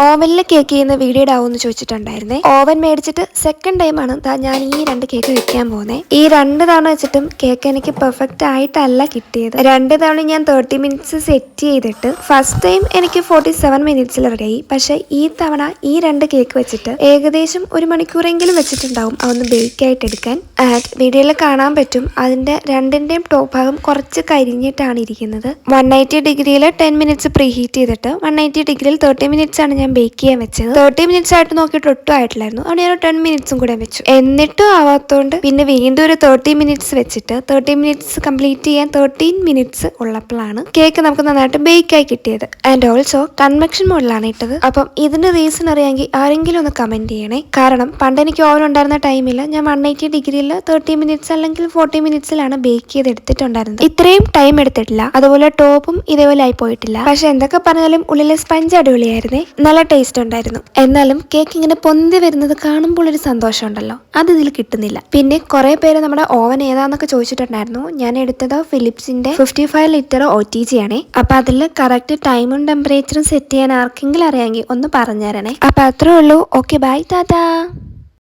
ഓവനിൽ കേക്ക് ചെയ്യുന്ന video ഇടാവോന്ന് ചോദിച്ചിട്ടുണ്ടായിരുന്നേ. Oven മേടിച്ചിട്ട് സെക്കൻഡ് ടൈമാണ് ഞാൻ ഈ 2 കേക്ക് വെക്കാൻ പോകുന്നത്. ഈ 2 തവണ വെച്ചിട്ടും കേക്ക് എനിക്ക് പെർഫെക്റ്റ് ആയിട്ടല്ല കിട്ടിയത്. 2 തവണ ഞാൻ 30 മിനിറ്റ്സ് സെറ്റ് ചെയ്തിട്ട് ഫസ്റ്റ് ടൈം എനിക്ക് 47 മിനിറ്റ്സിൽ റെഡിയായി. പക്ഷെ ഈ തവണ ഈ 2 കേക്ക് വെച്ചിട്ട് ഏകദേശം 1 മണിക്കൂറെങ്കിലും വെച്ചിട്ടുണ്ടാവും അതൊന്ന് ബേക്ക് ആയിട്ട് എടുക്കാൻ. ആൻഡ് വീഡിയോയിൽ കാണാൻ പറ്റും അതിന്റെ രണ്ടിന്റെയും ടോപ്പ് ഭാഗം കുറച്ച് കരിഞ്ഞിട്ടാണ് ഇരിക്കുന്നത്. 180 ഡിഗ്രിയിൽ 10 മിനിറ്റ്സ് പ്രീ ഹീറ്റ് ചെയ്തിട്ട് 180 ഡിഗ്രിയിൽ 30 മിനിറ്റ്സ് ആണ് ഞാൻ ബേക്ക് ചെയ്യാൻ വെച്ചത്. 30 മിനിറ്റ്സ് ആയിട്ട് നോക്കിയിട്ട് ഒട്ടും ആയിട്ടില്ലായിരുന്നു. അവിടെ ഞാൻ 10 മിനിറ്റ്സും കൂടെ വെച്ചു. എന്നിട്ടും ആവാത്തോണ്ട് പിന്നെ വീണ്ടും ഒരു 30 മിനിറ്റ്സ് വെച്ചിട്ട് 30 മിനിറ്റ്സ് കംപ്ലീറ്റ് ചെയ്യാൻ 13 മിനിറ്റ്സ് ഉള്ളപ്പോഴാണ് കേക്ക് നമുക്ക് നന്നായിട്ട് ബേക്ക് ആയി കിട്ടിയത്. ആൻഡ് ഓൾസോ കൺവെക്ഷൻ മോഡിലാണ് ഇട്ടത്. അപ്പം ഇതിന്റെ റീസൺ അറിയാമെങ്കിൽ ആരെങ്കിലും ഒന്ന് കമന്റ് ചെയ്യണേ. കാരണം പണ്ട് എനിക്ക് ഓവൻ ഉണ്ടായിരുന്ന ടൈമിൽ ഞാൻ 180 ഡിഗ്രിയിൽ 30 മിനിറ്റ്സ് അല്ലെങ്കിൽ 40 മിനിറ്റ്സിലാണ് ബേക്ക് ചെയ്ത് എടുത്തിട്ടുണ്ടായിരുന്നത്. ഇത്രയും ടൈം എടുത്തിട്ടില്ല. അതുപോലെ ടോപ്പും ഇതേപോലെ ആയി പോയിട്ടില്ല. പക്ഷെ എന്തൊക്കെ പറഞ്ഞാലും ഉള്ളിലെ സ്പഞ്ച് അടിപൊളിയായിരുന്നേ. നല്ല ടേസ്റ്റ് ഉണ്ടായിരുന്നു. എന്നാലും കേക്ക് ഇങ്ങനെ പൊന്തി വരുന്നത് കാണുമ്പോൾ ഒരു സന്തോഷം ഉണ്ടല്ലോ, അത് ഇതിൽ കിട്ടുന്നില്ല. പിന്നെ കുറെ പേര് നമ്മുടെ ഓവൻ ഏതാന്നൊക്കെ ചോദിച്ചിട്ടുണ്ടായിരുന്നു. ഞാൻ എടുത്തത് ഫിലിപ്സിന്റെ 55 ലിറ്റർ OTG ആണേ. അപ്പൊ അതിൽ കറക്റ്റ് ടൈമും ടെമ്പറേച്ചറും സെറ്റ് ചെയ്യാൻ ആർക്കെങ്കിലും അറിയാമെങ്കിൽ ഒന്ന് പറഞ്ഞു തരണേ. അപ്പൊ അത്രേ ഉള്ളൂ. Okay, bye, Tata.